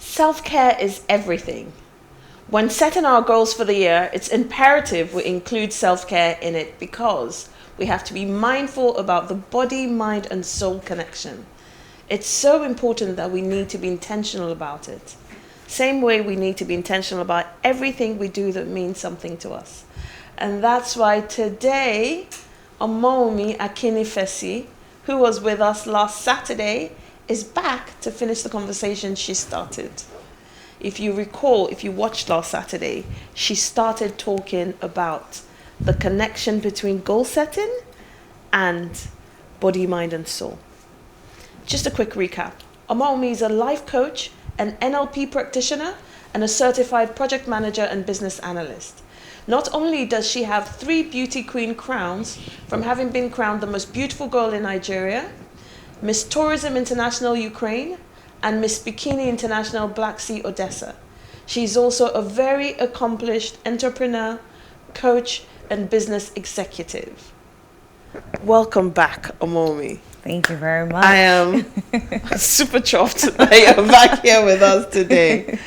Self-care is everything. When setting our goals for the year, it's imperative we include self-care in it because we have to be mindful about the body, mind, and soul connection. It's so important that we need to be intentional about it. Same way we need to be intentional about everything we do that means something to us. And that's why today, Omowunmi Akinnifesi, who was with us last Saturday, is back to finish the conversation she started. If you recall, if you watched last Saturday, she started talking about the connection between goal setting and body, mind, and soul. Just a quick recap. Omowunmi is a life coach, an NLP practitioner, and a certified project manager and business analyst. Not only does she have 3 beauty queen crowns from having been crowned the most beautiful girl in Nigeria, Miss Tourism International Ukraine, and Miss Bikini International Black Sea Odessa. She's also a very accomplished entrepreneur, coach, and business executive. Welcome back, Omowunmi. Thank you very much. I am super chuffed that you're back here with us today.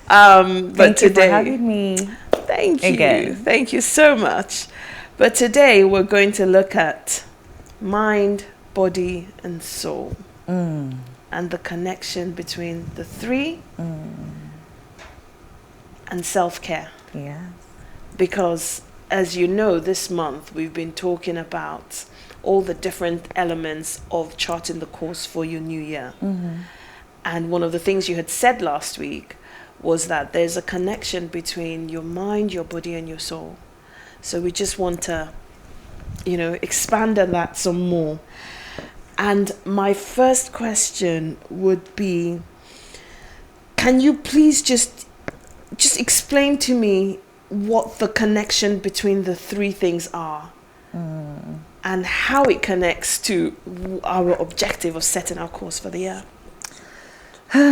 Thank you for having me. Thank you. Again. Thank you so much. But today we're going to look at mind, body, and soul. And the connection between the 3 and self-care. Yes. Because, as you know, this month we've been talking about all the different elements of charting the course for your new year. And one of the things you had said last week was that there's a connection between your mind, your body, and your soul. So we just want to, expand on that some more. And my first question would be, can you please just explain to me what the connection between the 3 things are and how it connects to our objective of setting our course for the year?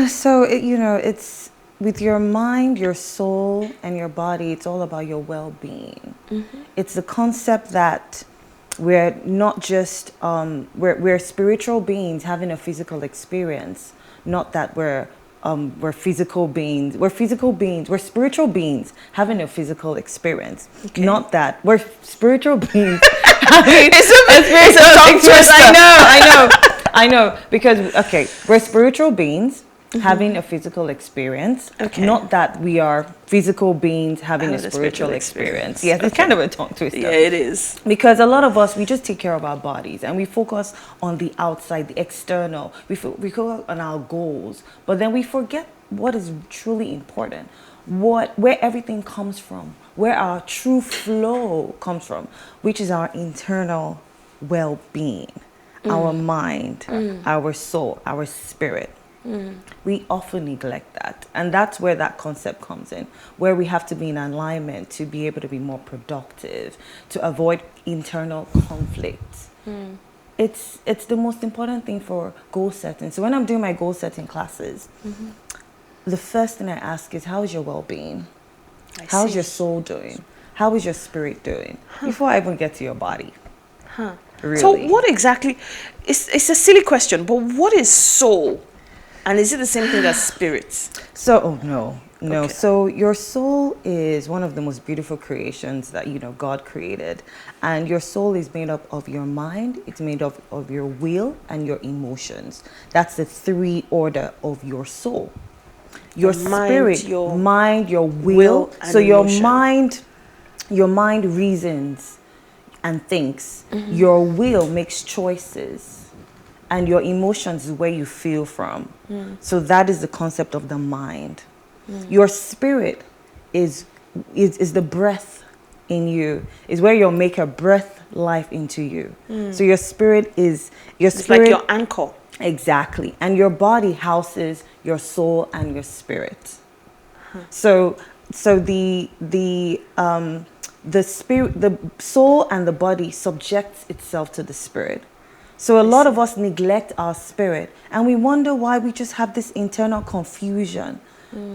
So, it's with your mind, your soul, and your body, it's all about your well-being. It's the concept that we're not just, we're spiritual beings having a physical experience, not that we're physical beings. We're physical beings. We're spiritual beings having a physical experience. Okay. Not that we're spiritual beings having it's a tongue twister. I know. Because, we're spiritual beings having a physical experience. Okay. Not that we are physical beings having a spiritual experience. Yes, it's kind of a tongue twister. Yeah, it is. Because a lot of us, we just take care of our bodies and we focus on the outside, the external. We focus on our goals, but then we forget what is truly important, where everything comes from, where our true flow comes from, which is our internal well-being, our mind, our soul, our spirit. We often neglect that, and that's where that concept comes in, where we have to be in alignment to be able to be more productive, to avoid internal conflicts. It's the most important thing for goal setting. So when I'm doing my goal setting classes, the first thing I ask is, how is your well-being? How's your soul doing? How is your spirit doing? Before I even get to your body. Really. So what exactly, it's a silly question, but what is soul? And is it the same thing as spirits? So, no. Okay. So your soul is one of the most beautiful creations that, God created. And your soul is made up of your mind, it's made up of your will and your emotions. That's the 3 order of your soul. Your spirit, your mind, your will. So your mind reasons and thinks. Your will makes choices. And your emotions is where you feel from. So that is the concept of the mind. Your spirit is the breath in you. Is where your maker breath life into you. So your spirit is it's like your anchor. Exactly. And your body houses your soul and your spirit. So the spirit, the soul and the body subjects itself to the spirit. So a lot of us neglect our spirit, and we wonder why we just have this internal confusion.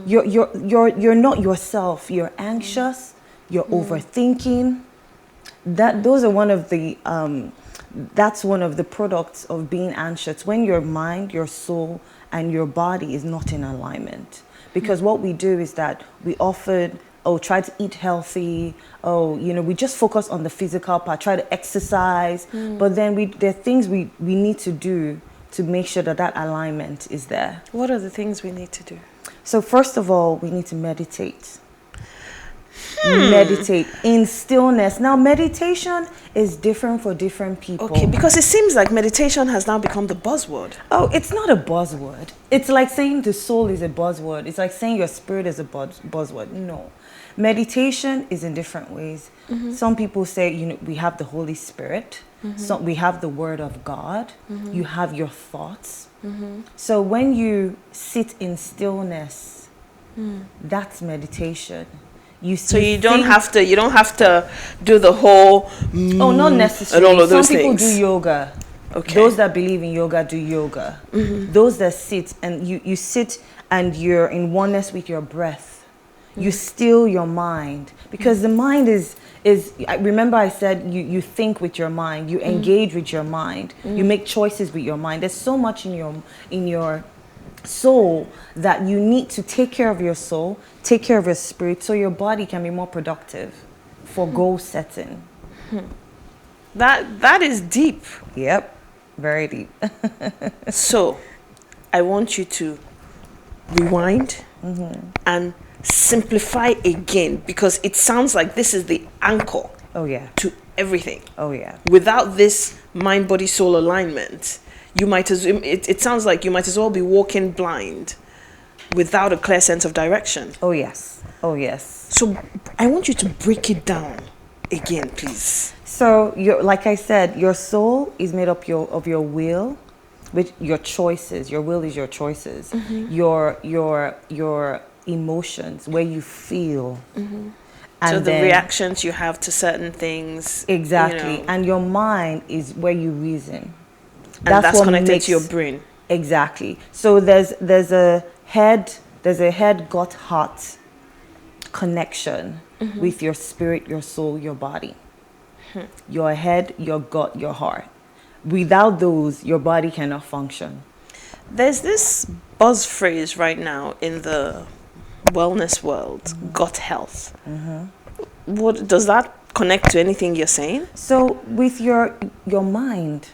You're not yourself. You're anxious. You're overthinking. Those are one of the that's one of the products of being anxious. When your mind, your soul, and your body is not in alignment. Because what we do is that we often try to eat healthy. We just focus on the physical part, try to exercise. But then there are things we need to do to make sure that alignment is there. What are the things we need to do? So first of all, we need to meditate. Meditate in stillness. Now, meditation is different for different people. Okay, because it seems like meditation has now become the buzzword. Oh, it's not a buzzword. It's like saying the soul is a buzzword. It's like saying your spirit is a buzzword. No. Meditation is in different ways. Some people say, we have the Holy Spirit. We have the Word of God. You have your thoughts. So when you sit in stillness, that's meditation. So you don't have to do the whole not necessarily. And all of those Some people things. do yoga. Okay. Those that believe in yoga do yoga. Those that sit and you sit and you're in oneness with your breath. You still your mind, because the mind is remember I said you think with your mind, you engage with your mind, you make choices with your mind. There's so much in your soul that you need to take care of your soul, take care of your spirit, so your body can be more productive for goal setting. That is deep. Yep, very deep. So I want you to rewind and simplify again, because it sounds like this is the anchor to everything. Without this mind, body, soul alignment, you might it sounds like you might as well be walking blind without a clear sense of direction. Oh yes. So I want you to break it down again, please. So like I said, your soul is made up of your will, with your choices. Your will is your choices. Your emotions, where you feel. And so the reactions you have to certain things. Exactly. And your mind is where you reason. And that's connected to your brain. Exactly. So there's a head gut heart connection with your spirit, your soul, your body. Your head, your gut, your heart. Without those, your body cannot function. There's this buzz phrase right now in the wellness world, gut health. What does that connect to anything you're saying? So with your mind,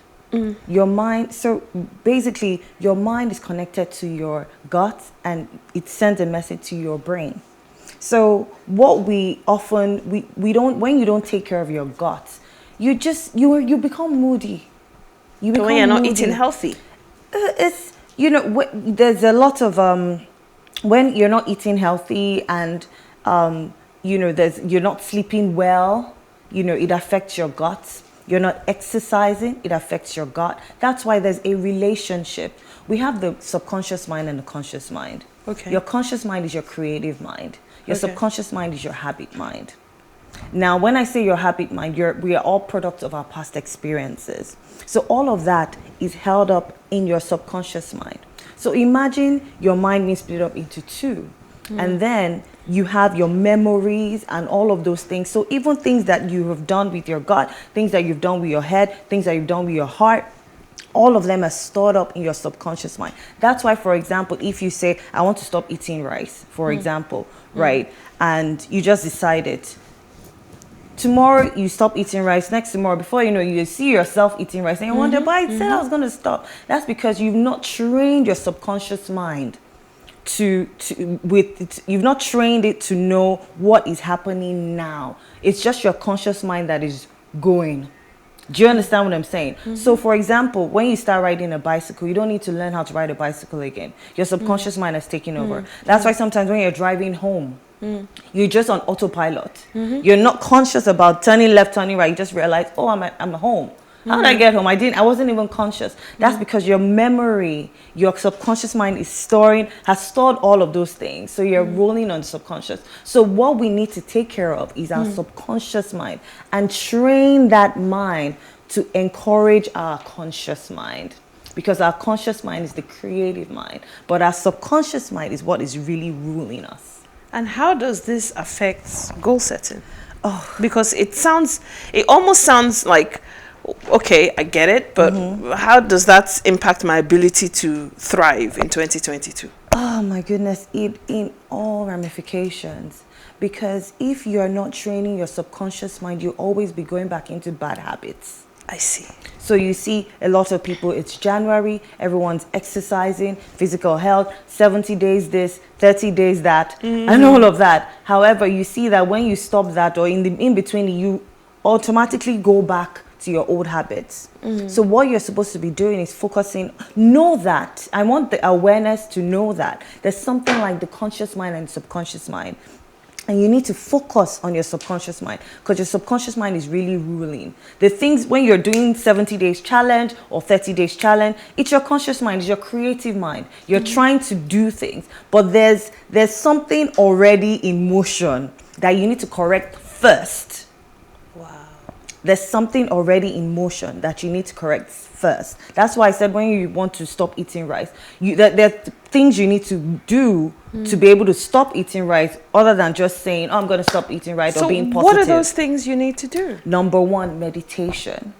your mind, so basically your mind is connected to your gut and it sends a message to your brain. So what we often we don't, when you don't take care of your gut, you become moody. When you're not eating healthy. It's there's a lot of when you're not eating healthy and you're not sleeping well, it affects your gut. You're not exercising, it affects your gut. That's why there's a relationship. We have the subconscious mind and the conscious mind. Okay. Your conscious mind is your creative mind. Your subconscious mind is your habit mind. Now, when I say your habit mind, we are all products of our past experiences. So all of that is held up in your subconscious mind. So imagine your mind being split up into two. And then you have your memories and all of those things. So even things that you have done with your gut, things that you've done with your head, things that you've done with your heart, all of them are stored up in your subconscious mind. That's why, for example, if you say, I want to stop eating rice, for example, right? And you just decided, tomorrow you stop eating rice, next tomorrow, before you know, you see yourself eating rice and you wonder, but I said I was going to stop. That's because you've not trained your subconscious mind you've not trained it to know what is happening now. It's just your conscious mind that is going. Do you understand what I'm saying? So for example, when you start riding a bicycle, you don't need to learn how to ride a bicycle again. Your subconscious mind has taken over. That's why sometimes when you're driving home, you're just on autopilot. You're not conscious about turning left, turning right. You just realize, oh, I'm home. How did I get home? I wasn't even conscious. That's because your memory, your subconscious mind has stored all of those things. So you're rolling on subconscious. So what we need to take care of is our subconscious mind and train that mind to encourage our conscious mind. Because our conscious mind is the creative mind. But our subconscious mind is what is really ruling us. And how does this affect goal setting? Because it almost sounds like Okay, I get it, but how does that impact my ability to thrive in 2022? Oh my goodness, it in all ramifications. Because if you're not training your subconscious mind, you'll always be going back into bad habits. I see. So you see a lot of people, it's January, everyone's exercising, physical health, 70 days this, 30 days that, and all of that. However, you see that when you stop that or in between, you automatically go back to your old habits. So what you're supposed to be doing is focusing, know that. I want the awareness to know that. There's something like the conscious mind and subconscious mind. And you need to focus on your subconscious mind because your subconscious mind is really ruling. The things when you're doing 70 days challenge or 30 days challenge, it's your conscious mind, it's your creative mind. You're trying to do things, but there's something already in motion that you need to correct first. Wow. There's something already in motion that you need to correct first. That's why I said when you want to stop eating rice, there are things you need to do to be able to stop eating rice other than just saying, oh, I'm going to stop eating rice or being positive. What are those things you need to do? Number one, meditation.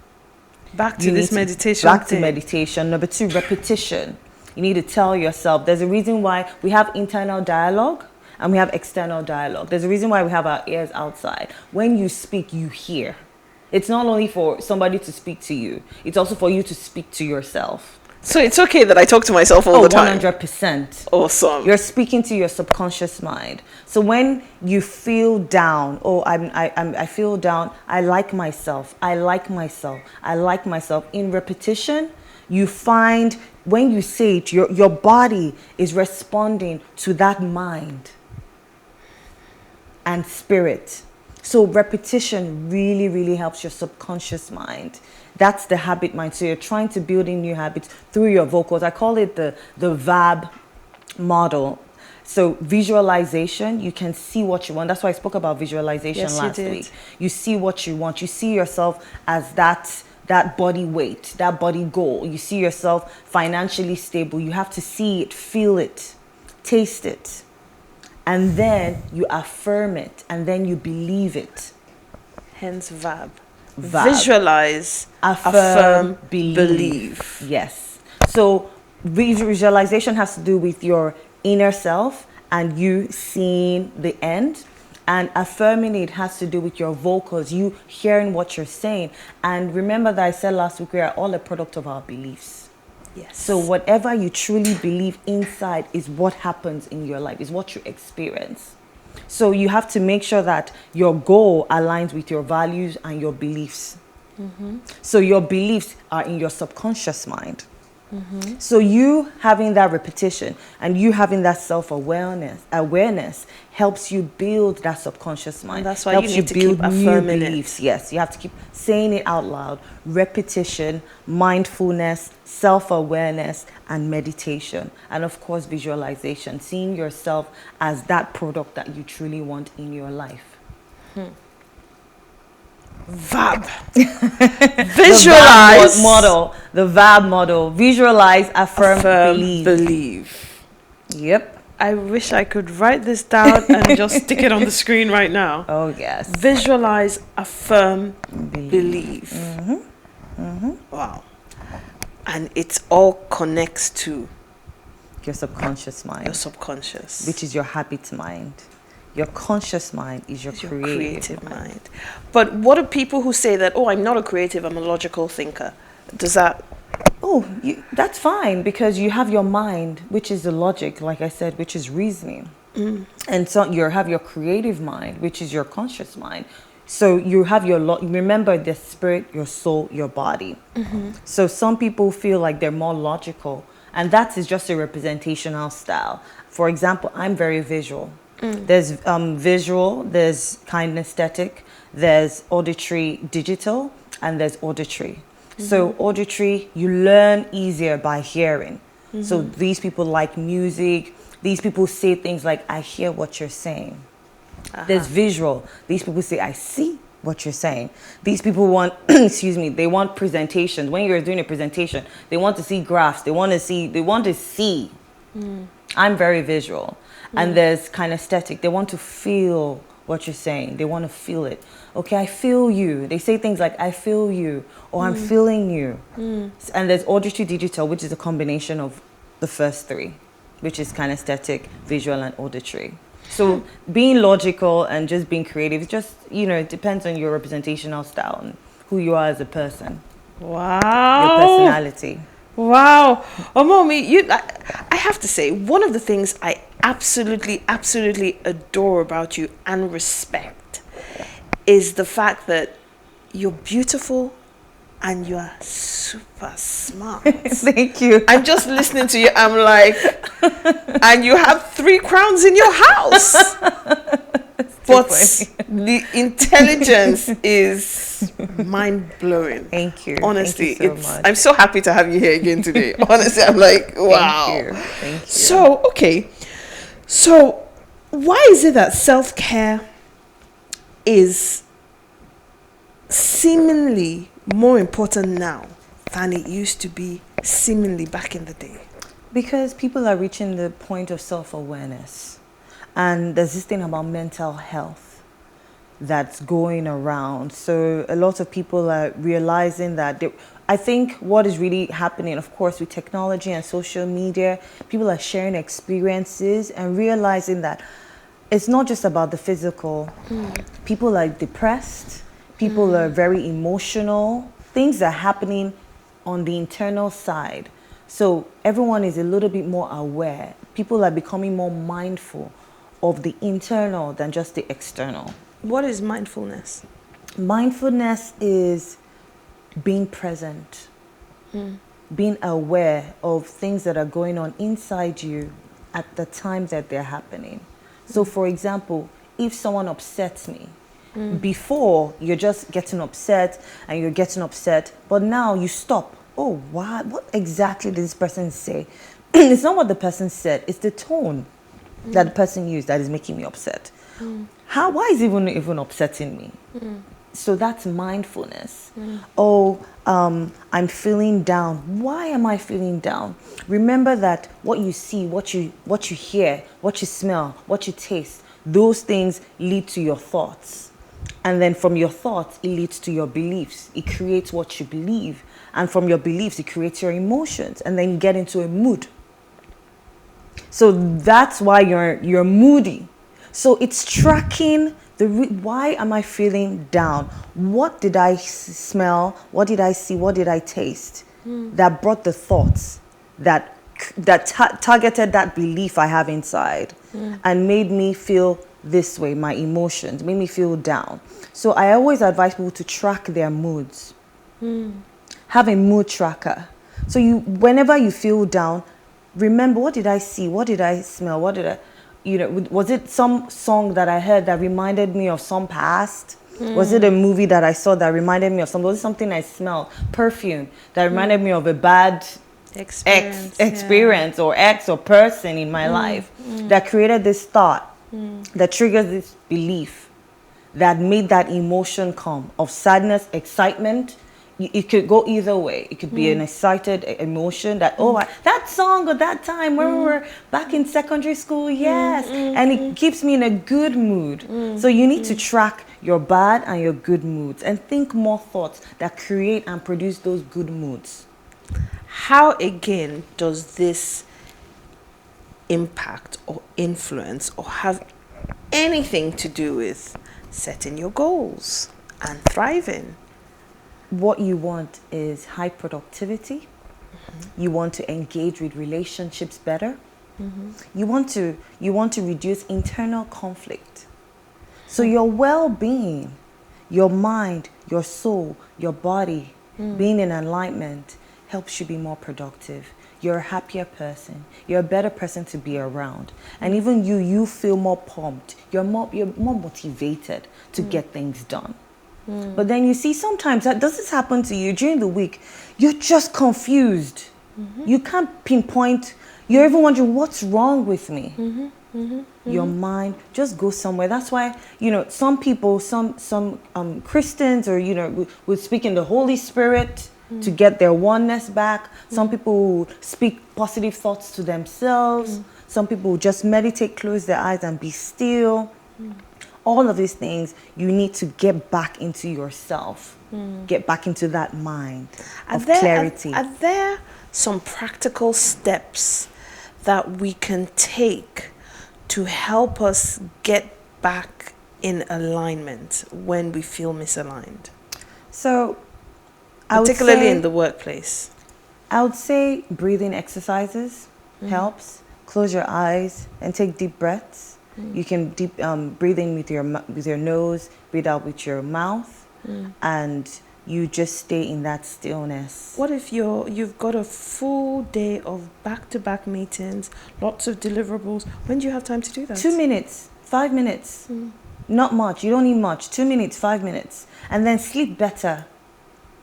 Back to this meditation. Back to meditation. Number two, repetition. You need to tell yourself, there's a reason why we have internal dialogue and we have external dialogue. There's a reason why we have our ears outside. When you speak, you hear. It's not only for somebody to speak to you, it's also for you to speak to yourself. So it's okay that I talk to myself all the time? 100%. Awesome. You're speaking to your subconscious mind. So when you feel down, I feel down, I like myself, I like myself, I like myself. In repetition, you find when you say it, your body is responding to that mind and spirit. So repetition really, really helps your subconscious mind. That's the habit mind. So you're trying to build in new habits through your vocals. I call it the VAB model. So visualization, you can see what you want. That's why I spoke about visualization last week. You see what you want. You see yourself as that body weight, that body goal. You see yourself financially stable. You have to see it, feel it, taste it. And then you affirm it, and then you believe it. Hence VAB. Visualize, affirm, believe. Yes. So visualization has to do with your inner self and you seeing the end. And affirming it has to do with your vocals, you hearing what you're saying. And remember that I said last week, we are all a product of our beliefs. Yes. So whatever you truly believe inside is what happens in your life, is what you experience. So you have to make sure that your goal aligns with your values and your beliefs. So your beliefs are in your subconscious mind. So you having that repetition and you having that awareness helps you build that subconscious mind. And that's why helps you need to build keep affirming new beliefs. Yes, you have to keep saying it out loud. Repetition, mindfulness, self-awareness, and meditation. And of course, visualization, seeing yourself as that product that you truly want in your life. VAB. Visualize. The VAB model. Visualize, affirm, believe. Yep. I wish I could write this down and just stick it on the screen right now. Oh, yes. Visualize, affirm, believe. Wow. And it all connects to your subconscious mind. Your subconscious. Which is your habit mind. Your conscious mind is your creative mind. But what are people who say that, oh, I'm not a creative, I'm a logical thinker? Does that... Oh, that's fine because you have your mind, which is the logic, like I said, which is reasoning. And so you have your creative mind, which is your conscious mind. So you have remember the spirit, your soul, your body. So some people feel like they're more logical, and that is just a representational style. For example, I'm very visual. There's visual, there's kinesthetic, there's auditory digital, and there's auditory. So auditory, you learn easier by hearing. So these people like music. These people say things like, I hear what you're saying. There's visual. These people say, I see what you're saying. These people want, they want presentations. When you're doing a presentation, they want to see graphs. They want to see. I'm very visual. And there's kinesthetic. They want to feel what you're saying. They want to feel it. Okay, I feel you. They say things like, I feel you, or I'm feeling you. And there's auditory digital, which is a combination of the first three, which is kinesthetic, visual, and auditory. So being logical and just being creative, just, it depends on your representational style and who you are as a person. Wow. Your personality. Wow. Omowunmi, I have to say, one of the things I absolutely, absolutely adore about you and respect is the fact that you're beautiful and you are super smart. Thank you. I'm just listening to you. I'm like, and you have 3 crowns in your house. But the intelligence is mind-blowing. Thank you. Honestly, Thank you so much. I'm so happy to have you here again today. Honestly, I'm like, wow. Thank you. So, okay. So, why is it that self-care is seemingly more important now than it used to be seemingly back in the day? Because people are reaching the point of self-awareness. And there's this thing about mental health that's going around. So a lot of people are realizing that I think what is really happening, of course, with technology and social media, people are sharing experiences and realizing that it's not just about the physical. People are depressed. People are very emotional. Things are happening on the internal side. So everyone is a little bit more aware. People are becoming more mindful of the internal than just the external. What is mindfulness? Mindfulness is being present, being aware of things that are going on inside you at the time that they're happening. So for example, if someone upsets me, before you're just getting upset, but now you stop. Oh, what exactly did this person say? It's not what the person said, it's the tone that the person used that is making me upset. Why is it even upsetting me? So that's mindfulness. Oh, I'm feeling down. Why am I feeling down? Remember that what you see, what you hear, what you smell, what you taste, those things lead to your thoughts. And then from your thoughts, it leads to your beliefs. It creates what you believe. And from your beliefs, it creates your emotions. And then you get into a mood. So that's why you're moody. So it's tracking why am I feeling down? What did I smell? What did I see? What did I taste? That brought the thoughts that targeted that belief I have inside and made me feel this way, my emotions, made me feel down. So I always advise people to track their moods. Have a mood tracker. So whenever you feel down, remember, what did I see? What did I smell? What did I, was it some song that I heard that reminded me of some past? Was it a movie that I saw that reminded me of something? Was it something I smelled? Perfume that reminded me of a bad experience or ex or person in my life that created this thought, that triggered this belief, that made that emotion come of sadness, excitement. It could go either way. It could be an excited emotion that, that song or that time when we were back in secondary school, yes. And it keeps me in a good mood. So you need to track your bad and your good moods and think more thoughts that create and produce those good moods. How, again, does this impact or influence or have anything to do with setting your goals and thriving? What you want is high productivity. You want to engage with relationships better. You want to reduce internal conflict. So your well-being, your mind, your soul, your body, being in alignment helps you be more productive. You're a happier person. You're a better person to be around. And even you feel more pumped. You're more motivated to get things done. But then you see, sometimes does this happen to you during the week? You're just confused. You can't pinpoint. You're even wondering, what's wrong with me? Your mind just goes somewhere. That's why, some people, some Christians or, would speak in the Holy Spirit to get their oneness back. Some people speak positive thoughts to themselves. Some people just meditate, close their eyes and be still. All of these things, you need to get back into yourself, get back into that mind of clarity. Are there some practical steps that we can take to help us get back in alignment when we feel misaligned? So, particularly in the workplace. I would say breathing exercises helps. Close your eyes and take deep breaths. You can deep breathe in with your nose, breathe out with your mouth, and you just stay in that stillness. What if you've got a full day of back-to-back meetings, lots of deliverables? When do you have time to do that? 2 minutes, 5 minutes. Not much. You don't need much. 2 minutes, 5 minutes. And then sleep better.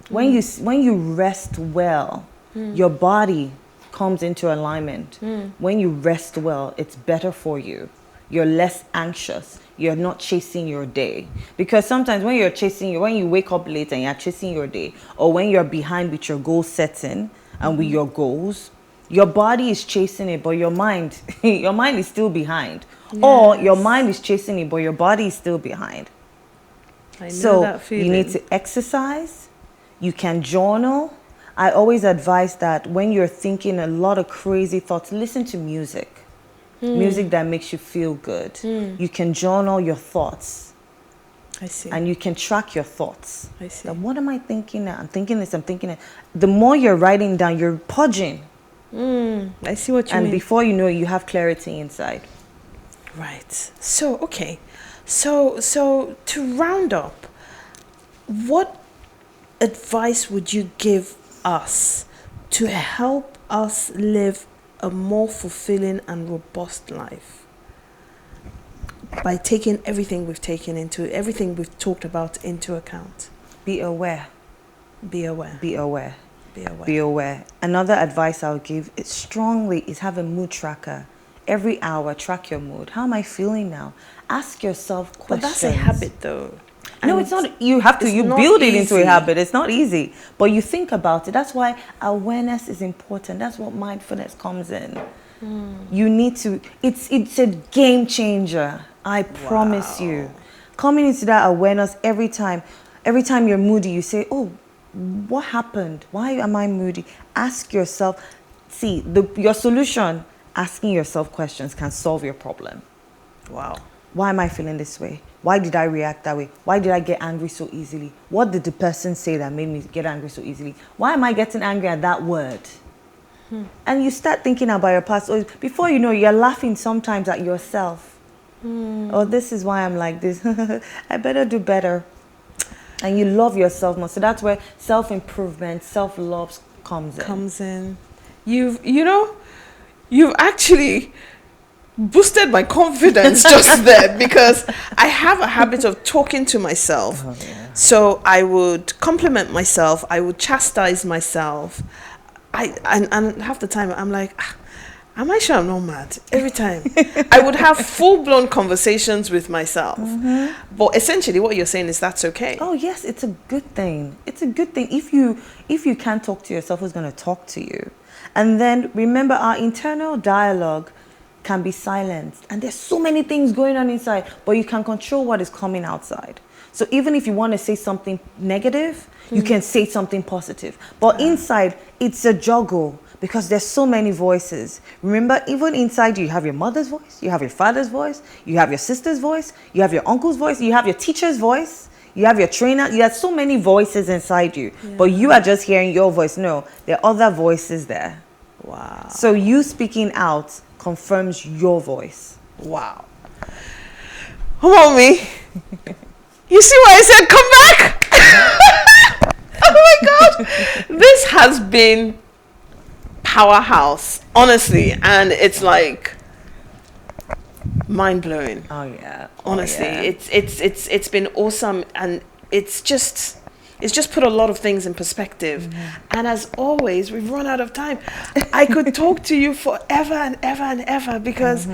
When you rest well, your body comes into alignment. When you rest well, it's better for you. You're less anxious. You're not chasing your day. Because sometimes when you wake up late and you're chasing your day, or when you're behind with your goal setting and with your goals, your body is chasing it, but your mind is still behind. Yes. Or your mind is chasing it, but your body is still behind. I know that feeling. You need to exercise. You can journal. I always advise that when you're thinking a lot of crazy thoughts, listen to music. Music that makes you feel good. You can journal your thoughts. I see. And you can track your thoughts. I see. Like, what am I thinking now? I'm thinking this, I'm thinking that. The more you're writing down, you're purging. I see what you mean. And before you know it, you have clarity inside. Right. So, okay. So to round up, what advice would you give us to help us live a more fulfilling and robust life by taking everything we've talked about into account? Be aware. Be aware. Be aware. Be aware. Be aware. Another advice I'll give is have a mood tracker. Every hour, track your mood. How am I feeling now? Ask yourself questions. But that's a habit, though. No, it's not. You have to. You build it into a habit. It's not easy, but you think about it. That's why awareness is important. That's what mindfulness comes in. You need to. It's a game changer. I promise you. Coming into that awareness every time you're moody, you say, "Oh, what happened? Why am I moody?" Ask yourself. See, your solution. Asking yourself questions can solve your problem. Wow. Why am I feeling this way? Why did I react that way? Why did I get angry so easily? What did the person say that made me get angry so easily? Why am I getting angry at that word? And you start thinking about your past. Before you know, you're laughing sometimes at yourself. Oh, this is why I'm like this. I better do better. And you love yourself more. So that's where self-improvement, self-love comes in. You've actually boosted my confidence just then, because I have a habit of talking to myself. Oh, yeah. So I would compliment myself, I would chastise myself. And half the time I'm like, am I sure I'm not mad? Every time. I would have full-blown conversations with myself. But essentially what you're saying is that's okay. Oh yes, it's a good thing. It's a good thing. If you can't talk to yourself, who's going to talk to you? And then remember, our internal dialogue can be silenced, and there's so many things going on inside, but you can control what is coming outside. So even if you want to say something negative, you can say something positive, but inside it's a juggle, because there's so many voices. Remember, even inside you have your mother's voice, you have your father's voice, you have your sister's voice, you have your uncle's voice, you have your teacher's voice, you have your trainer. You have so many voices inside you, but you are just hearing your voice. No, there are other voices there. Wow. So you speaking out confirms your voice. Wow. Omowunmi, you see why I said come back? Oh my God. This has been powerhouse, honestly, and it's like mind-blowing. Oh yeah. Honestly, it's been awesome, and it's just put a lot of things in perspective. And as always, we've run out of time. I could talk to you forever and ever and ever, because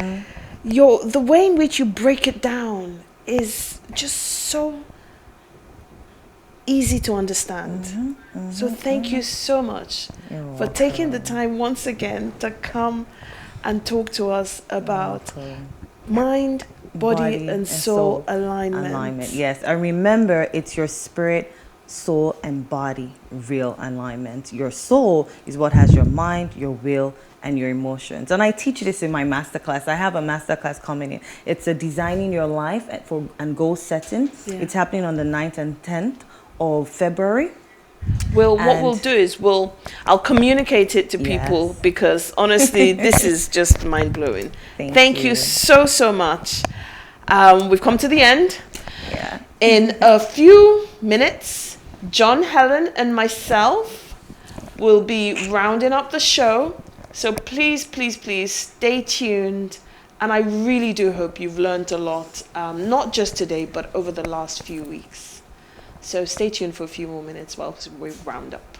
the way in which you break it down is just so easy to understand. So thank you so much for taking the time once again to come and talk to us about mind, body and soul alignment. Alignment, yes. And remember, it's your spirit, soul, and body real alignment. Your soul is what has your mind, your will, and your emotions. And I teach this in my masterclass. I have a masterclass coming in. It's a designing your life and goal setting. Yeah. It's happening on the 9th and 10th of February. Well, what we'll do is I'll communicate it to people, Yes. because honestly, this is just mind blowing. Thank you so much. We've come to the end. Yeah. In a few minutes, John, Helen, and myself will be rounding up the show. So please stay tuned. And I really do hope you've learned a lot, not just today, but over the last few weeks. So stay tuned for a few more minutes while we round up.